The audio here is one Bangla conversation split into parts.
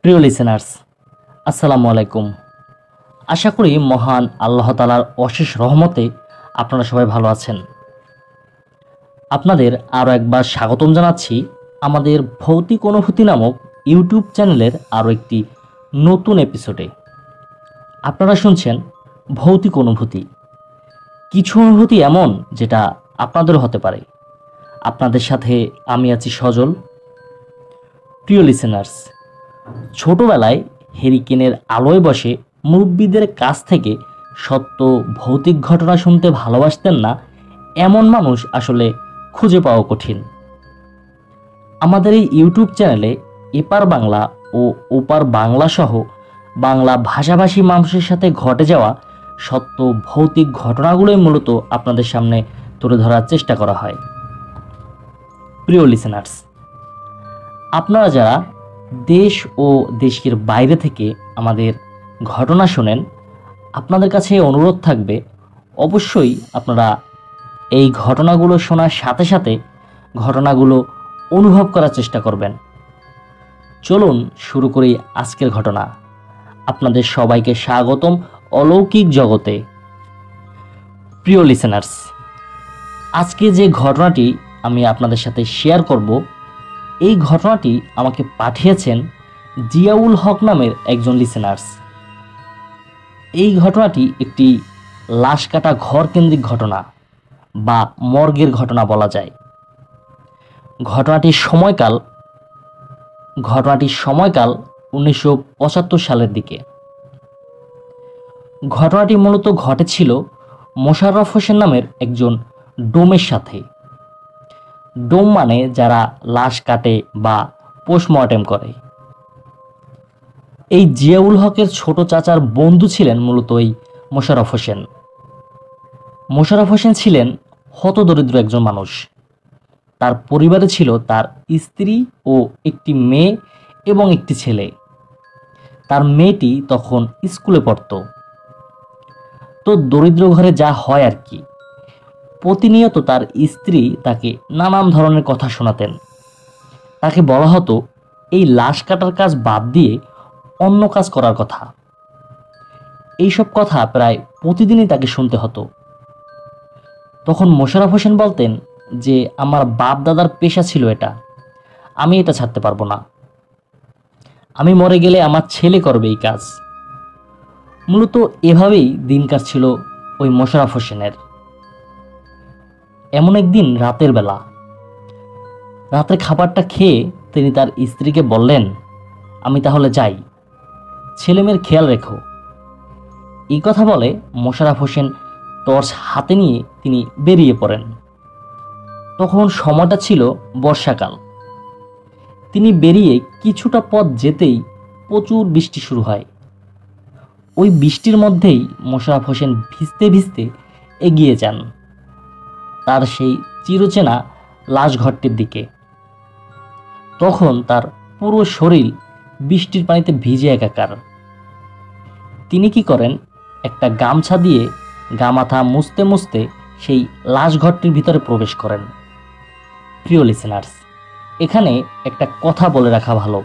প্রিয় লিসেনার্স, আসসালামু আলাইকুম। আশা করি মহান আল্লাহ তাআলার অশেষ রহমতে আপনারা সবাই ভালো আছেন। আপনাদের আরও একবার স্বাগতম জানাচ্ছি আমাদের ভৌতিক অনুভূতি নামক ইউটিউব চ্যানেলের আরও একটি নতুন এপিসোডে। আপনারা শুনছেন ভৌতিক অনুভূতি। কিছু অনুভূতি এমন যেটা আপনাদেরও হতে পারে। আপনাদের সাথে আমি আছি সজল। প্রিয় লিসেনার্স, ছোটবেলায় হেরিকেনের আলোয় বসে মুরব্বিদের কাছ থেকে সত্য ভৌতিক ঘটনা শুনতে ভালোবাসতেন না এমন মানুষ আসলে খুঁজে পাওয়া কঠিন। আমাদের এই ইউটিউব চ্যানেলে এপার বাংলা ও ওপার বাংলা সহ বাংলা ভাষাভাষী মানুষের সাথে ঘটে যাওয়া সত্য ভৌতিক ঘটনাগুলোই মূলত আপনাদের সামনে তুলে ধরার চেষ্টা করা হয়। প্রিয় লিসেনার্স, আপনারা যারা দেশ ও দেশের বাইরে থেকে আমাদের ঘটনা শোনেন, আপনাদের কাছে অনুরোধ থাকবে অবশ্যই আপনারা এই ঘটনাগুলো শোনার সাথে সাথে ঘটনাগুলো অনুভব করার চেষ্টা করবেন। চলুন শুরু করি আজকের ঘটনা। আপনাদের সবাইকে স্বাগতম অলৌকিক জগতে। প্রিয় লিসেনার্স, আজকে যে ঘটনাটি আমি আপনাদের সাথে শেয়ার করব, এই ঘটনাটি আমাকে পাঠিয়েছেন জিয়াউল হক নামের একজন লিসেনার্স। এই ঘটনাটি একটি লাশ কাটা ঘর কেন্দ্রিক ঘটনা বা মর্গের ঘটনা বলা যায়। ঘটনাটির সময়কাল 1975 সালের দিকে। ঘটনাটি মূলত ঘটেছিল মোশাররফ হোসেন নামের একজন ডোমের সাথে। ডোম মানে যারা লাশ কাটে বা পোস্টমর্টেম করে। এই জিয়াউল হকের ছোট চাচার বন্ধু ছিলেন মূলত এই মোশাররফ হোসেন। মোশাররফ হোসেন ছিলেন হতদরিদ্র একজন মানুষ। তার পরিবারে ছিল তার স্ত্রী ও একটি মেয়ে এবং একটি ছেলে। তার মেয়েটি তখন স্কুলে পড়ত। তো দরিদ্র ঘরে যা হয় আর কি, প্রতিনিয়ত তার স্ত্রী তাকে নানান ধরনের কথা শোনাতেন। তাকে বলা হতো এই লাশ কাটার কাজ বাদ দিয়ে অন্য কাজ করার কথা। এইসব কথা প্রায় প্রতিদিনই তাকে শুনতে হতো। তখন মোশাররফ হোসেন বলতেন যে আমার বাপ দাদার পেশা ছিল এটা, আমি এটা ছাড়তে পারবো না। আমি মরে গেলে আমার ছেলে করবে এই কাজ। মূলত এভাবেই দিন কাটছিল ওই মোশাররফ হোসেনের। এমন একদিন রাতের বেলা, রাতের খাবারটা খেয়ে তিনি তার স্ত্রীকে বললেন, আমি তাহলে যাই, ছেলেমেয়ের খেয়াল রেখো। এই কথা বলে মোশাররফ হোসেন টর্চ হাতে নিয়ে তিনি বেরিয়ে পড়েন। তখন সময়টা ছিল বর্ষাকাল। তিনি বেরিয়ে কিছুটা পথ যেতেই প্রচুর বৃষ্টি শুরু হয়। ওই বৃষ্টির মধ্যেই মোশাররফ হোসেন ভিজতে ভিজতে এগিয়ে যান তার সেই চিরচেনা লাশ ঘরটির দিকে। তখন তার পুরো শরীর বৃষ্টির পানিতে ভিজে একাকার। তিনি কি করেন, একটা গামছা দিয়ে গা মাথা মুছতে মুছতে সেই লাশ ঘরটির ভিতরে প্রবেশ করেন। প্রিয় লিসেনার্স, এখানে একটা কথা বলে রাখা ভালো।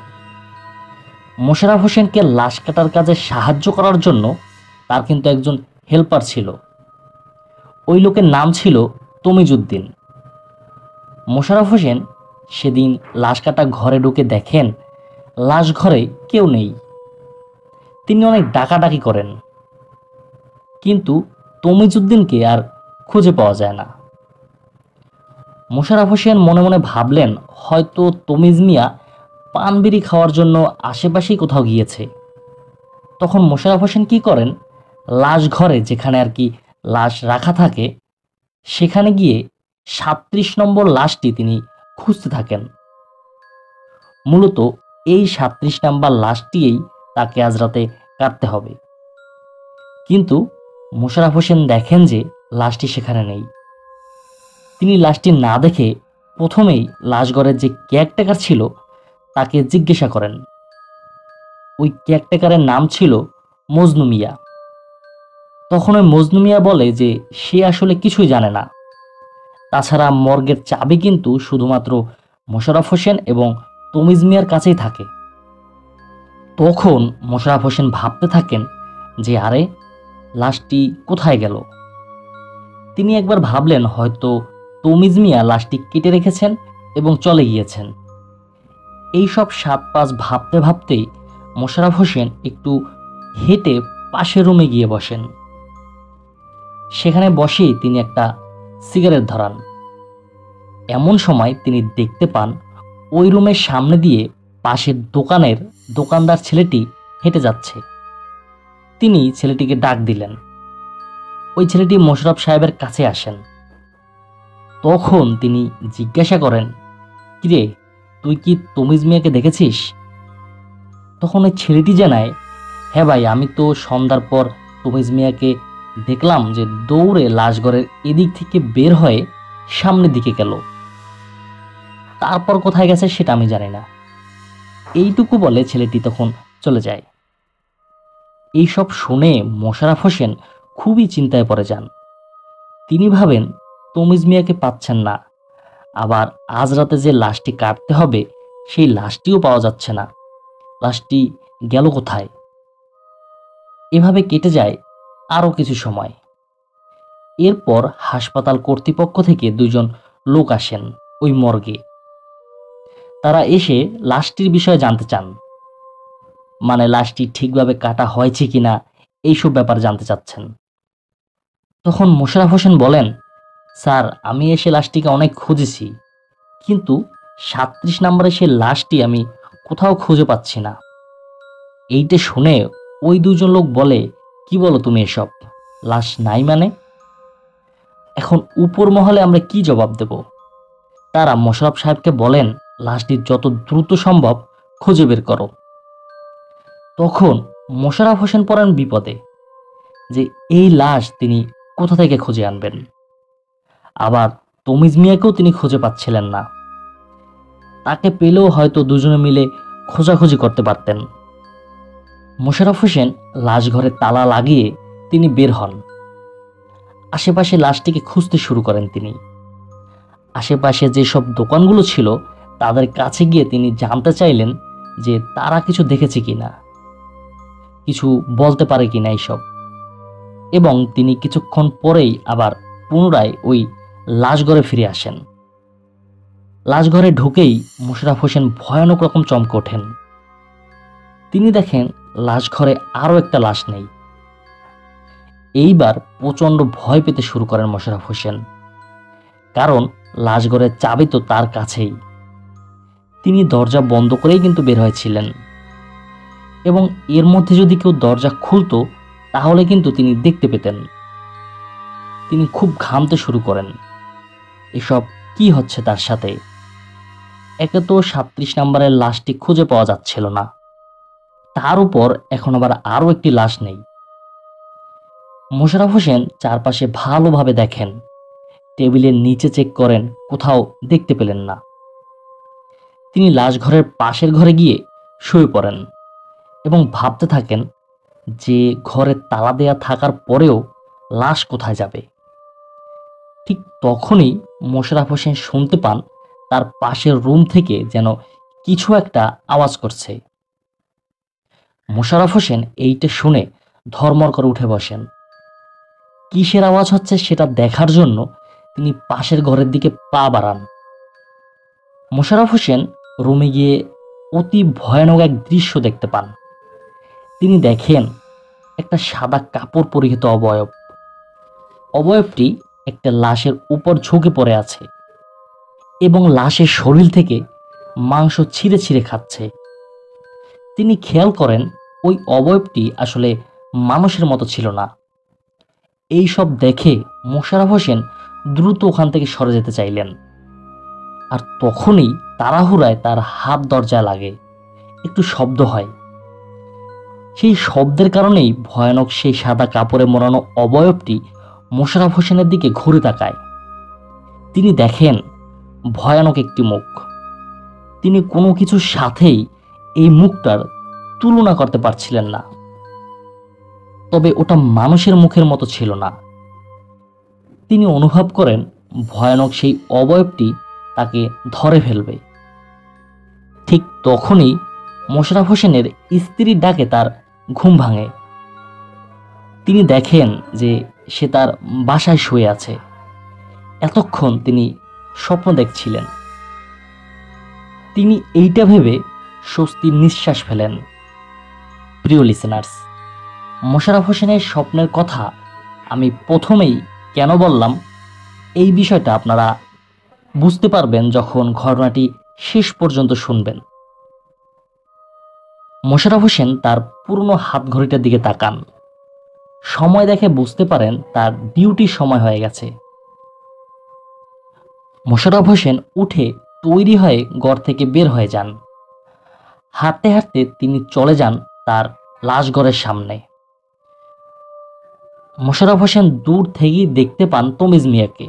মোশাররফ হোসেনকে লাশ কাটার কাজে সাহায্য করার জন্য তার কিন্তু একজন হেল্পার ছিল। ওই লোকের নাম ছিল তমিজউদ্দিন। মোশাররফ হোসেন সেদিন লাশ কাটা ঘরে ঢুকে দেখেন লাশ ঘরে কেউ নেই। তিনি অনেক ডাকাডাকি করেন, কিন্তু তমিজউদ্দিনকে আর খুঁজে পাওয়া যায় না। মোশাররফ হোসেন মনে মনে ভাবলেন হয়তো তমিজ মিয়া পান বিড়ি খাওয়ার জন্য আশেপাশেই কোথাও গিয়েছে। তখন মোশাররফ হোসেন কি করেন, লাশ ঘরে যেখানে আর কি লাশ রাখা থাকে সেখানে গিয়ে 37 নম্বর লাশটি তিনি খুঁজতে থাকেন। মূলত এই 37 নম্বর লাশটিই তাকে আজ রাতে কাটতে হবে। কিন্তু মোশাররফ হোসেন দেখেন যে লাশটি সেখানে নেই। তিনি লাশটি না দেখে প্রথমেই লাশঘরের যে কেয়ারটেকার ছিল তাকে জিজ্ঞাসা করেন। ওই কেয়ারটেকারের নাম ছিল মজনু মিয়া। তখন ওই মজনু মিয়া বলে যে সে আসলে কিছুই জানে না। তাছাড়া মর্গের চাবি কিন্তু শুধুমাত্র মোশাররফ হোসেন এবং তমিজ মিয়ার কাছেই থাকে। তখন মোশাররফ হোসেন ভাবতে থাকেন যে আরে লাশটি কোথায় গেল। তিনি একবার ভাবলেন হয়তো তমিজ মিয়া লাশটি কেটে রেখেছেন এবং চলে গিয়েছেন। এইসব 7-5 ভাবতে ভাবতেই মোশাররফ হোসেন একটু হেঁটে পাশের রুমে গিয়ে বসেন। সেখানে বসেই তিনি একটা সিগারেট ধরান। এমন সময় তিনি দেখতে পান ওই রুমের সামনে দিয়ে পাশের দোকানের দোকানদার ছেলেটি হেঁটে যাচ্ছে। তিনি ছেলেটিকে ডাক দিলেন। ওই ছেলেটি মোশাররফ সাহেবের কাছে আসেন। তখন তিনি জিজ্ঞাসা করেন, কিরে তুই কি তমিজ মিয়াকে দেখেছিস? তখন ওই ছেলেটি জানায়, হ্যাঁ ভাই, আমি তো সন্ধ্যার পর তমিজ মিয়াকে দেখলাম যে দৌড়ে লাশঘরের এদিক থেকে বের হয়ে সামনের দিকে গেল। তারপর কোথায় গেছে সেটা আমি জানি না। এইটুকু বলে ছেলেটি তখন চলে যায়। এইসব শুনে মোশাররফ হোসেন খুবই চিন্তায় পড়ে যান। তিনি ভাবেন তমিজ মিয়াকে পাচ্ছেন না, আবার আজ রাতে যে লাশটি কাটতে হবে সেই লাশটিও পাওয়া যাচ্ছে না। লাশটি গেল কোথায়? এভাবে কেটে যায় আরও কিছু সময়। এরপর হাসপাতাল কর্তৃপক্ষ থেকে 2 জন লোক আসেন ওই মর্গে। তারা এসে লাশটির বিষয়ে জানতে চান, মানে লাশটি ঠিকভাবে কাটা হয়েছে কিনা এইসব ব্যাপার জানতে চাচ্ছেন। তখন মোশাররফ হোসেন বলেন, স্যার আমি এসে লাশটিকে অনেক খুঁজেছি, কিন্তু 37 নম্বরে সেই লাশটি আমি কোথাও খুঁজে পাচ্ছি না। এইটা শুনে ওই 2 জন লোক বলে, কি বলো তুমি এসব, লাশ নাই মানে? এখন উপর মহলে আমরা কি জবাব দেব? তারা মোশাররফ সাহেবকে বলেন লাশটি যত দ্রুত সম্ভব খুঁজে বের করো। তখন মোশাররফ হোসেন পড়েন বিপদে যে এই লাশ তিনি কোথা থেকে খুঁজে আনবেন। আবার তমিজ মিয়াকেও তিনি খুঁজে পাচ্ছিলেন না। তাকে পেলেও হয়তো দুজনে মিলে খোঁজাখুঁজি করতে পারতেন। মোশাররফ হোসেন লাশ ঘরে তালা লাগিয়ে তিনি বের হন। আশেপাশে লাশটিকে খুঁজতে শুরু করেন তিনি। আশেপাশে যেসব দোকানগুলো ছিল তাদের কাছে গিয়ে তিনি জানতে চাইলেন যে তারা কিছু দেখেছে কিনা, কিছু বলতে পারে কিনা এইসব। এবং তিনি কিছুক্ষণ পরেই আবার পুনরায় ওই লাশঘরে ফিরে আসেন। লাশঘরে ঢুকেই মোশাররফ হোসেন ভয়ানক রকম চমকে ওঠেন। তিনি দেখেন লাশঘরে আরও একটা লাশ নেই। এইবার প্রচণ্ড ভয় পেতে শুরু করেন মোশাররফ হোসেন, কারণ লাশঘরের চাবি তো তার কাছেই। তিনি দরজা বন্ধ করেই কিন্তু বের হয়েছিলেন, এবং এর মধ্যে যদি কেউ দরজা খুলতো তাহলে কিন্তু তিনি দেখতে পেতেন। তিনি খুব ঘামতে শুরু করেন। এসব কি হচ্ছে তার সাথে? একে তো 37 নম্বরের লাশটি খুঁজে পাওয়া যাচ্ছিল না, তার উপর এখন আবার আরও একটি লাশ নেই। মোশাররফ হোসেন চারপাশে ভালোভাবে দেখেন, টেবিলের নিচে চেক করেন, কোথাও দেখতে পেলেন না। তিনি লাশঘরের পাশের ঘরে গিয়ে শুয়ে পড়েন এবং ভাবতে থাকেন যে ঘরে তালা দেয়া থাকার পরেও লাশ কোথায় যাবে। ঠিক তখনই মোশাররফ হোসেন শুনতে পান তার পাশের রুম থেকে যেন কিছু একটা আওয়াজ করছে। মোশাররফ হোসেন এইটা শুনে ধর্মর করে উঠে বসেন। কিসের আওয়াজ হচ্ছে সেটা দেখার জন্য তিনি পাশের ঘরের দিকে পা বাড়ান। মোশাররফ হোসেন রুমে গিয়ে অতি ভয়ানক এক দৃশ্য দেখতে পান। তিনি দেখেন একটা সাদা কাপড় পরিহিত অবয়ব। অবয়বটি একটা লাশের উপর ঝুঁকে পড়ে আছে এবং লাশের শরীর থেকে মাংস ছিঁড়ে ছিঁড়ে খাচ্ছে। তিনি খেয়াল করেন ওই অবয়বটি আসলে মানুষের মতো ছিল না। এই সব দেখে মোশাররফ হোসেন দ্রুত ওখান থেকে সরে যেতে চাইলেন, আর তখনই তাড়াহুড়ায় তার হাত দরজায় লাগে। একটু শব্দ হয়। সেই শব্দের কারণেই ভয়ানক সেই সাদা কাপড়ে মোড়ানো অবয়বটি মোশাররফ হোসেনের দিকে ঘুরে তাকায়। তিনি দেখেন ভয়ানক একটি মুখ। তিনি কোনো কিছুর সাথেই এই মুখটার তুলনা করতে পারছিলেন না, তবে ওটা মানুষের মুখের মতো ছিল না। তিনি অনুভব করেন ভয়ানক সেই অবয়বটি তাকে ধরে ফেলবে। ঠিক তখনই মোশাররফ হোসেনের স্ত্রীর ডাকে তার ঘুম ভাঙে। তিনি দেখেন যে সে তার বাসায় শুয়ে আছে। এতক্ষণ তিনি স্বপ্ন দেখছিলেন। তিনি এইটা ভেবে স্বস্তির নিঃশ্বাস ফেলেন। প্রিয় লিসেনার্স, মোশাররফ হোসেনের স্বপ্নের কথা আমি প্রথমেই কেন বললাম, এই বিষয়টা আপনারা বুঝতে পারবেন যখন ঘটনাটি শেষ পর্যন্ত শুনবেন। মোশাররফ হোসেন তার পুরনো হাত ঘড়িটার দিকে তাকান। সময় দেখে বুঝতে পারেন তার ডিউটির সময় হয়ে গেছে। মোশাররফ হোসেন উঠে তৈরি হয়ে ঘর থেকে বের হয়ে যান। হাঁটতে হাঁটতে তিনি চলে যান তার লাশঘরের সামনে। মোশাররফ হোসেন দূর থেকেই দেখতে পান তমিজ মিয়াকে।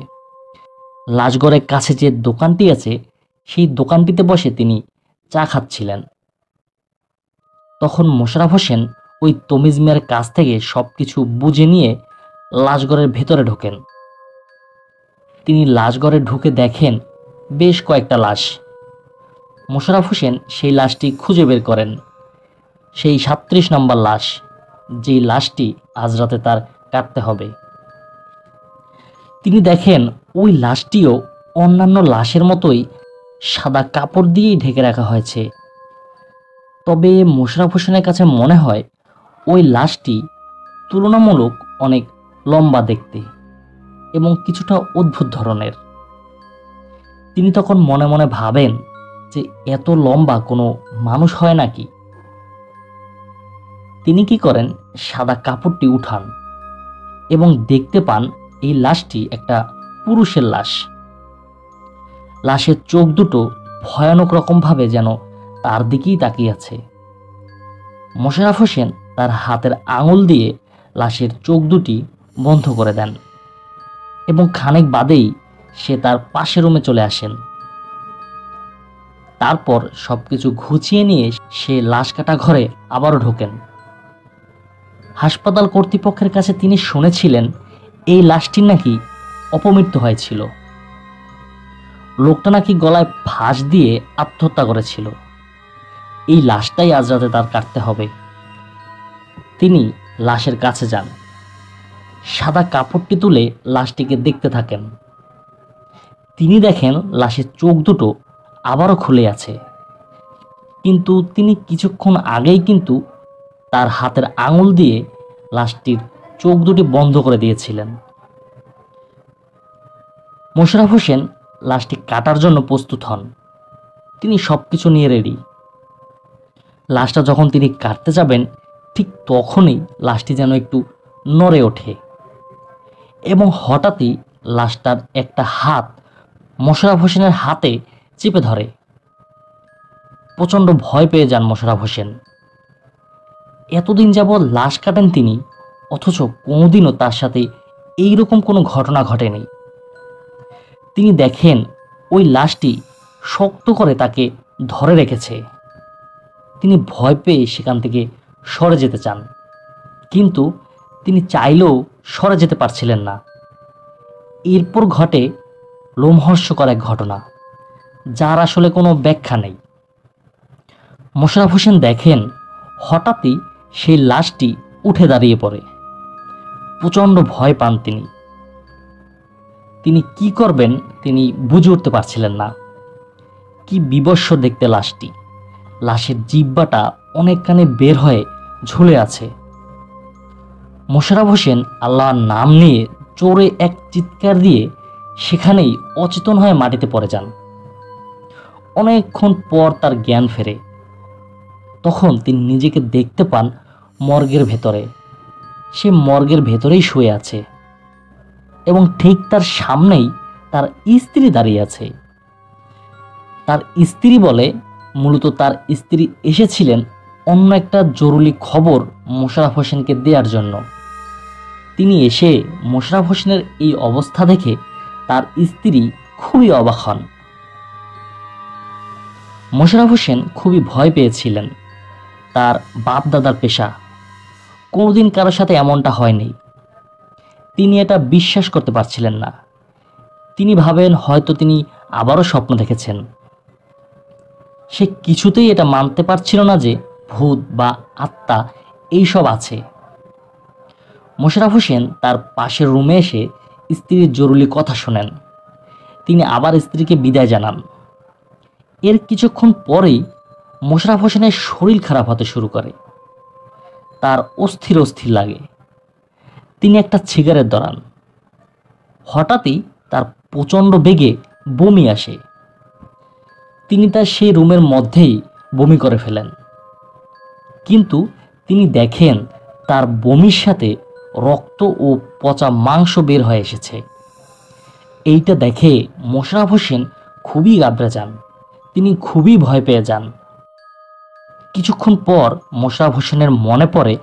লাশঘরের কাছে যে দোকানটি আছে সেই দোকানটিতে বসে তিনি চা খাচ্ছিলেন। তখন মোশাররফ হোসেন ওই তমিজ মিয়ার কাছ থেকে সবকিছু বুঝে নিয়ে লাশঘরের ভেতরে ঢোকেন। তিনি লাশঘরে ঢুকে দেখেন বেশ কয়েকটা লাশ। মোশাররফ হোসেন সেই লাশটি খুঁজে বের করেন। সেই 37 নম্বর লাশ, যেই লাশটি আজ রাতে তার কাটতে হবে। তিনি দেখেন ওই লাশটিও অন্যান্য লাশের মতোই সাদা কাপড় দিয়েই ঢেকে রাখা হয়েছে। তবে মোশাররফ হোসেনের কাছে মনে হয় ওই লাশটি তুলনামূলক অনেক লম্বা দেখতে এবং কিছুটা অদ্ভুত ধরনের। তিনি তখন মনে মনে ভাবেন যে এত লম্বা কোনো মানুষ হয় নাকি। তিনি কি করেন, সাদা কাপড়টি উঠান এবং দেখতে পান এই লাশটি একটা পুরুষের লাশ। লাশের চোখ দুটো ভয়ানক রকমভাবে যেন তার দিকেই তাকিয়ে আছে। মোশাররফ হোসেন তার হাতের আঙুল দিয়ে লাশের চোখ দুটি বন্ধ করে দেন এবং খানিক বাদেই সে তার পাশের রুমে চলে আসেন। তারপর সবকিছু গুছিয়ে নিয়ে সে লাশ কাটা ঘরে আবারও ঢোকেন। হাসপাতাল কর্তৃপক্ষের কাছে তিনি শুনেছিলেন এই লাশটির নাকি অপমৃত্যু হয়েছিল। লোকটা নাকি গলায় ফাঁস দিয়ে আত্মহত্যা করেছিল। এই লাশটাই আজ রাতে তার কাটতে হবে। তিনি লাশের কাছে যান। সাদা কাপড়টি তুলে লাশটিকে দেখতে থাকেন। তিনি দেখেন লাশের চোখ দুটো আবারও খুলে আছে, কিন্তু তিনি কিছুক্ষণ আগেই কিন্তু তার হাতের আঙুল দিয়ে লাশটির চোখ দুটি বন্ধ করে দিয়েছিলেন। মোশাররফ হোসেন লাশটি কাটার জন্য প্রস্তুত হন। তিনি সবকিছু নিয়ে রেডি। লাশটা যখন তিনি কাটতে যাবেন, ঠিক তখনই লাশটি যেন একটু নড়ে ওঠে এবং হঠাৎই লাশটার একটা হাত মোশাররফ হোসেনের হাতে চেপে ধরে। প্রচণ্ড ভয় পেয়ে যান মোশাররফ হোসেন। এতদিন যাবৎ লাশ কাটেন তিনি, অথচ কোনোদিনও তার সাথে এইরকম কোনো ঘটনা ঘটেনি। তিনি দেখেন ওই লাশটি শক্ত করে তাকে ধরে রেখেছে। তিনি ভয় পেয়ে সেখান থেকে সরে যেতে চান, কিন্তু তিনি চাইলেও সরে যেতে পারছিলেন না। এরপর ঘটে লোমহর্ষকর এক ঘটনা, যার আসলে কোনো ব্যাখ্যা নেই। মোশাররফ হোসেন দেখেন হঠাৎই সেই লাশটি উঠে দাঁড়িয়ে পড়ে। প্রচণ্ড ভয় পান তিনি। তিনি কি করবেন তিনি বুঝে উঠতে পারছিলেন না। কি বিবস্ব দেখতে লাশটি। লাশের জিহ্বাটা অনেকখানি বের হয়ে ঝুলে আছে। মোশাররফ হোসেন আল্লাহর নাম নিয়ে জোরে এক চিৎকার দিয়ে সেখানেই অচেতন হয়ে মাটিতে পড়ে যান। অনেকক্ষণ পর তার জ্ঞান ফেরে। তখন তিনি নিজেকে দেখতে পান মর্গের ভেতরে। সে মর্গের ভেতরেই শুয়ে আছে এবং ঠিক তার সামনেই তার স্ত্রী দাঁড়িয়ে আছে। তার স্ত্রী বলে, মূলত তার স্ত্রী এসেছিলেন অন্য একটা জরুরি খবর মোশাররফ হোসেনকে দেওয়ার জন্য। তিনি এসে মোশাররফ হোসেনের এই অবস্থা দেখে তার স্ত্রী খুবই অবাক হন। মোশাররফ হোসেন খুবই ভয় পেয়েছিলেন। তার বাপ দাদার পেশা, কোনোদিন কারোর সাথে এমনটা হয়নি। তিনি এটা বিশ্বাস করতে পারছিলেন না। তিনি ভাবেন হয়তো তিনি আবারও স্বপ্ন দেখেছেন। সে কিছুতেই এটা মানতে পারছিল না যে ভূত বা আত্মা এইসব আছে। মোশাররফ হোসেন তার পাশের রুমে এসে স্ত্রীর জরুরি কথা শোনেন। তিনি আবার স্ত্রীকে বিদায় জানান। এর কিছুক্ষণ পরেই মোশাররফ হোসেনের শরীর খারাপ হতে শুরু করে। তার অস্থির অস্থির লাগে। তিনি একটা সিগারেট ধরান। হঠাৎই তার প্রচণ্ড বেগে বমি আসে। তিনি তার সেই রুমের মধ্যেই বমি করে ফেলেন। কিন্তু তিনি দেখেন তার বমির সাথে রক্ত ও পচা মাংস বের হয়ে এসেছে। এইটা দেখে মোশাররফ হোসেন খুবই ঘাবড়ে যান। তিনি খুবই ভয় পেয়ে যান। কিছুক্ষণ পর মোশাররফ হোসেনের মনে পড়ে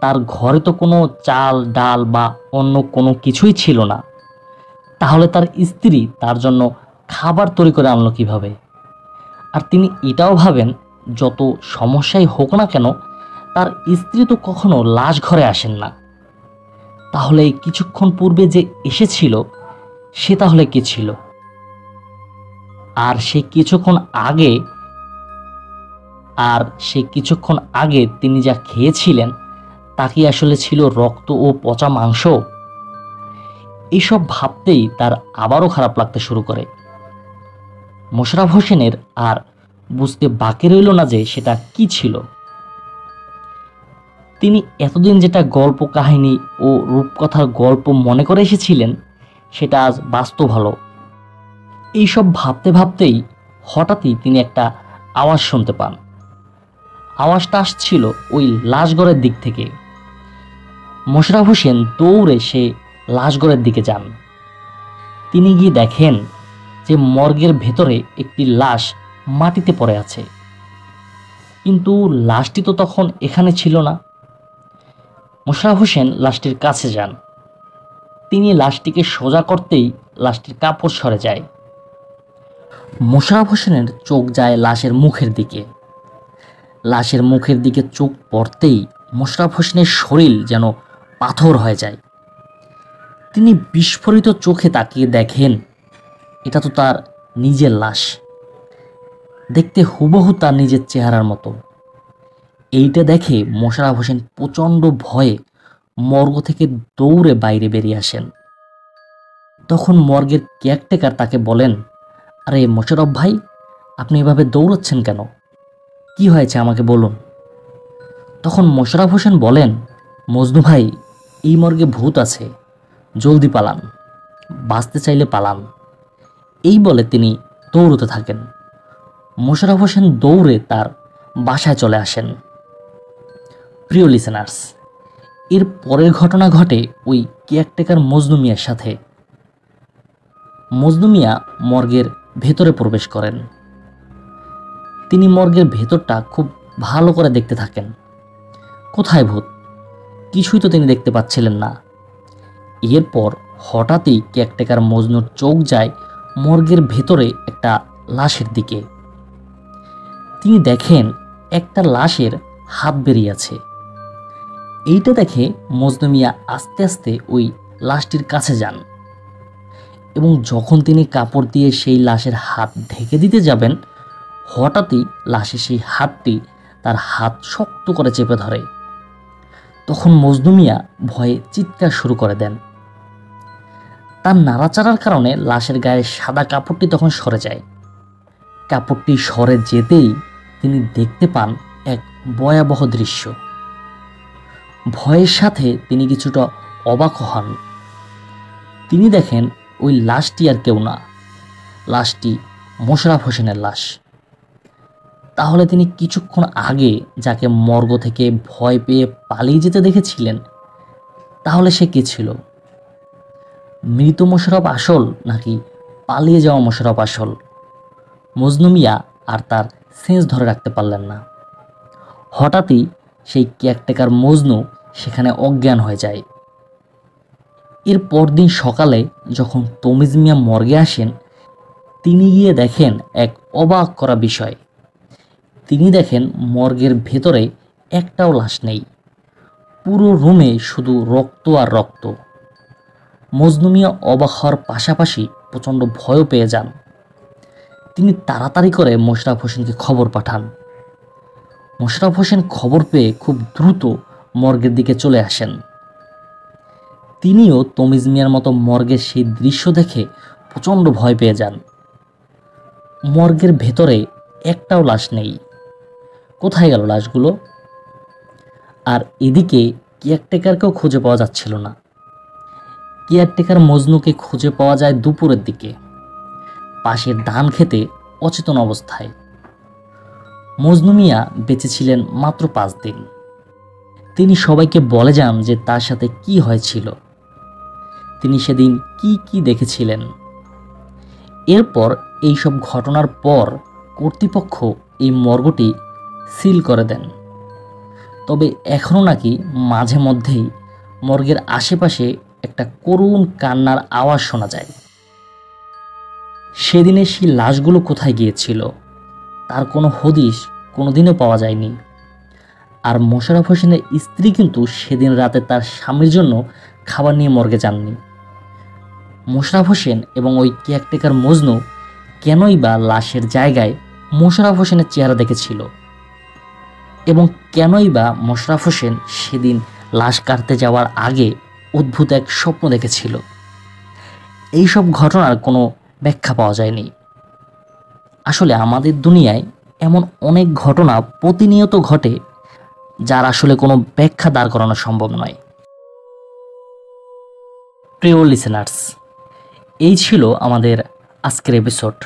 তার ঘরে তো কোনো চাল ডাল বা অন্য কোনো কিছুই ছিল না। তাহলে তার স্ত্রী তার জন্য খাবার তৈরি করে আনলো কিভাবে? আর তিনি এটাও ভাবেন যত সমস্যাই হোক না কেন তার স্ত্রী তো কখনো লাশ ঘরে আসেন না। তাহলে এই কিছুক্ষণ পূর্বে যে এসেছিল সে তাহলে কে ছিল? আর সে কিছুক্ষণ আগে তিনি যা খেয়েছিলেন তা কি আসলে ছিল রক্ত ও পচা মাংস? এইসব ভাবতেই তার আবারও খারাপ লাগতে শুরু করে। মোশাররফ হোসেনের আর বুঝতে বাকি রইল না যে সেটা কি ছিল। তিনি এতদিন যেটা গল্প কাহিনী ও রূপকথার গল্প মনে করে এসেছিলেন সেটা আজ বাস্তব হলো। এইসব ভাবতে ভাবতেই হঠাৎই তিনি একটা আওয়াজ শুনতে পান। আওয়াজটা আসছিল ওই লাশঘরের দিক থেকে। মোশাররফ হোসেন দৌড়ে সে লাশঘরের দিকে যান। তিনি গিয়ে দেখেন যে মর্গের ভেতরে একটি লাশ মাটিতে পড়ে আছে। কিন্তু লাশটি তো তখন এখানে ছিল না। মোশাররফ হোসেন লাশটির কাছে যান। তিনি লাশটিকে সোজা করতেই লাশটির কাপড় সরে যায়। মোশাররফ হোসেনের চোখ যায় লাশের মুখের দিকে। লাশের মুখের দিকে চোখ পড়তেই মোশাররফ হোসেনের শরীর যেন পাথর হয়ে যায়। তিনি বিস্ফোরিত চোখে তাকিয়ে দেখেন এটা তো তার নিজের লাশ, দেখতে হুবহু তার নিজের চেহারার মতো। এইটা দেখে মোশাররফ হোসেন প্রচণ্ড ভয়ে মর্গ থেকে দৌড়ে বাইরে বেরিয়ে আসেন। তখন মর্গের কেয়ারটেকার তাকে বলেন, আরে মোশাররফ ভাই, আপনি এভাবে দৌড়াচ্ছেন কেন? কি হয়েছে আমাকে বলুন। তখন মোশাররফ হোসেন বলেন, মজনু ভাই, এই মর্গে ভূত আছে, জলদি পালান, বাঁচতে চাইলে পালান। এই বলে তিনি দৌড়তে থাকেন। মোশাররফ হোসেন দৌড়ে তার বাসায় চলে আসেন। প্রিয় লিসেনার্স, এর পরের ঘটনা ঘটে ওই কেয়ারটেকার মজনু মিয়ার সাথে। মজনু মিয়া মর্গের ভেতরে প্রবেশ করেন। তিনি মর্গের ভেতরটা খুব ভালো করে দেখতে থাকেন। কোথায় ভূত? কিছুই তো তিনি দেখতে পাচ্ছিলেন না। এরপর হঠাৎই কেয়ারটেকার মজনুর চোখ যায় মর্গের ভেতরে একটা লাশের দিকে। তিনি দেখেন একটা লাশের হাত বেরিয়ে আছে। এইটা দেখে মজনু মিয়া আস্তে আস্তে ওই লাশটির কাছে যান এবং যখন তিনি কাপড় দিয়ে সেই লাশের হাত ঢেকে দিতে যাবেন, হঠাৎই লাশের সেই হাতটি তার হাত শক্ত করে চেপে ধরে। তখন মজনু মিয়া ভয়ে চিৎকার শুরু করে দেন। তার নাড়াচাড়ার কারণে লাশের গায়ে সাদা কাপড়টি তখন সরে যায়। কাপড়টি সরে যেতেই তিনি দেখতে পান এক ভয়াবহ দৃশ্য। ভয়ের সাথে তিনি কিছুটা অবাক হন। তিনি দেখেন ওই লাশটি আর কেউ না, লাশটি মোশাররফ হোসেনের লাশ। তাহলে তিনি কিছুক্ষণ আগে যাকে মর্গ থেকে ভয় পেয়ে পালিয়ে যেতে দেখেছিলেন, তাহলে সে কে ছিল? মৃত মোশাররফ আসল নাকি পালিয়ে যাওয়া মোশাররফ আসল? মজনু মিয়া আর তার সেন্স ধরে রাখতে পারলেন না। হঠাৎই সেই কেয়ারটেকার মজনু সেখানে অজ্ঞান হয়ে যায়। এর পরদিন সকালে যখন তমিজ মিয়া মর্গে আসেন, তিনি গিয়ে দেখেন এক অবাক করা বিষয়। তিনি দেখেন মর্গের ভেতরে একটাও লাশ নেই। পুরো রুমে শুধু রক্ত আর রক্ত। মজনু মিয়া অবাক হওয়ার পাশাপাশি প্রচণ্ড ভয়ও পেয়ে যান। তিনি তাড়াতাড়ি করে মোশাররফ হোসেনকে খবর পাঠান। মোশাররফ হোসেন খবর পেয়ে খুব দ্রুত মর্গের দিকে চলে আসেন। তিনিও তমিজ মিয়ার মতো মর্গের সেই দৃশ্য দেখে প্রচণ্ড ভয় পেয়ে যান। মর্গের ভেতরে একটাও লাশ নেই। কোথায় গেল লাশগুলো? আর এদিকে কেয়ারটেকারকেও খুঁজে পাওয়া যাচ্ছিল না। কেয়ারটেকার মজনুকে খুঁজে পাওয়া যায় দুপুরের দিকে, পাশের ধান খেতে অচেতন অবস্থায়। মজনু মিয়া বেঁচে ছিলেন মাত্র 5 দিন। তিনি সবাইকে বলে যান যে তার সাথে কি হয়েছিল, তিনি সেদিন কি কি দেখেছিলেন। এরপর এই সব ঘটনার পর কর্তৃপক্ষ এই মর্গটি সিল করে দেন। তবে এখনও নাকি মাঝে মধ্যেই মর্গের আশেপাশে একটা করুণ কান্নার আওয়াজ শোনা যায়। সেদিনে সেই লাশগুলো কোথায় গিয়েছিল তার কোনো হদিশ কোনোদিনও পাওয়া যায়নি। আর মোশাররফ হোসেনের স্ত্রী কিন্তু সেদিন রাতে তার স্বামীর জন্য খাবার নিয়ে মর্গে যাননি। মোশাররফ হোসেন এবং ওই কেয়ারটেকার মজনু কেনই বা লাশের জায়গায় মোশাররফ হোসেনের চেহারা দেখেছিল, এবং কেনই বা মোশাররফ হোসেন সেদিন লাশ কাটতে যাওয়ার আগে অদ্ভুত এক স্বপ্ন দেখেছিল। এই সব ঘটনার কোনো ব্যাখ্যা পাওয়া যায়নি। আসলে আমাদের দুনিয়ায় এমন অনেক ঘটনা প্রতিনিয়ত ঘটে যার আসলে কোনো ব্যাখ্যা দাঁড় করানো সম্ভব নয়। প্রিয় লিসেনার্স, এই ছিল আমাদের আজকের এপিসোড।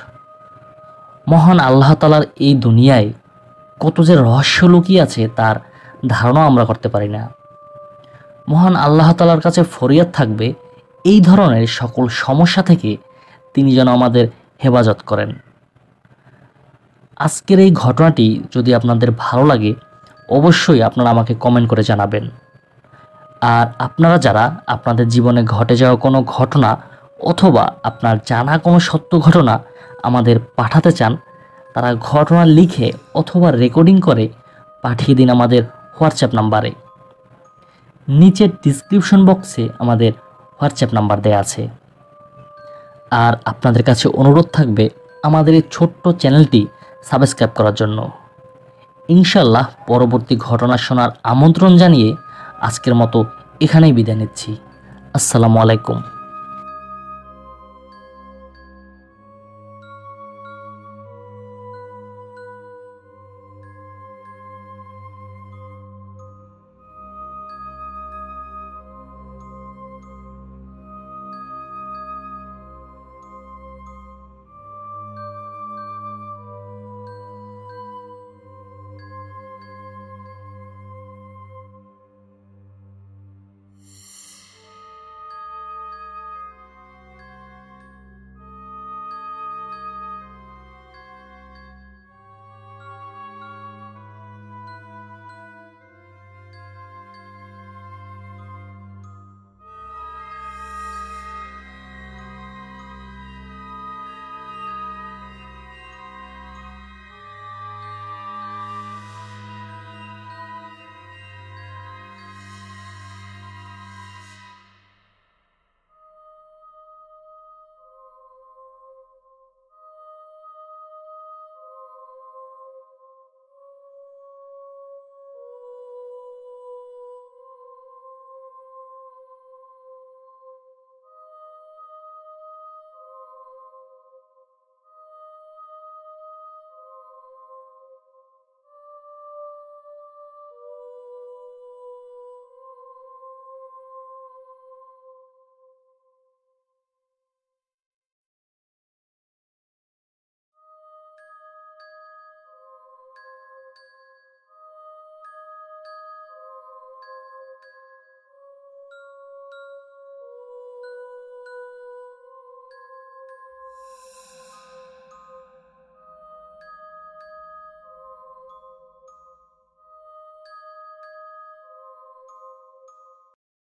মহান আল্লাহ তাআলার এই দুনিয়ায় কত যে রহস্য লুকিয়ে আছে তার ধারণা আমরা করতে পারি না। মহান আল্লাহ তাআলার কাছে ফরিয়াদ থাকবে এই ধরনের সকল সমস্যা থেকে তিনি যেন আমাদের হেফাজত করেন। আজকের এই ঘটনাটি যদি আপনাদের ভালো লাগে অবশ্যই আপনারা আমাকে কমেন্ট করে জানাবেন। আর আপনারা যারা আপনাদের জীবনে ঘটে যাওয়া কোনো ঘটনা অথবা আপনার জানা কোনো সত্য ঘটনা আমাদের পাঠাতে চান, তারা ঘটনা লিখে অথবা রেকর্ডিং করে পাঠিয়ে দিন আমাদের হোয়াটসঅ্যাপ নাম্বারে। নিচের ডিসক্রিপশন বক্সে আমাদের হোয়াটসঅ্যাপ নাম্বার দেওয়া আছে। আর আপনাদের কাছে অনুরোধ থাকবে আমাদের এই ছোট্ট চ্যানেলটি সাবস্ক্রাইব করার জন্য। ইনশাল্লাহ পরবর্তী ঘটনা শোনার আমন্ত্রণ জানিয়ে আজকের মতো এখানেই বিদায় নিচ্ছি। আসসালামু আলাইকুম।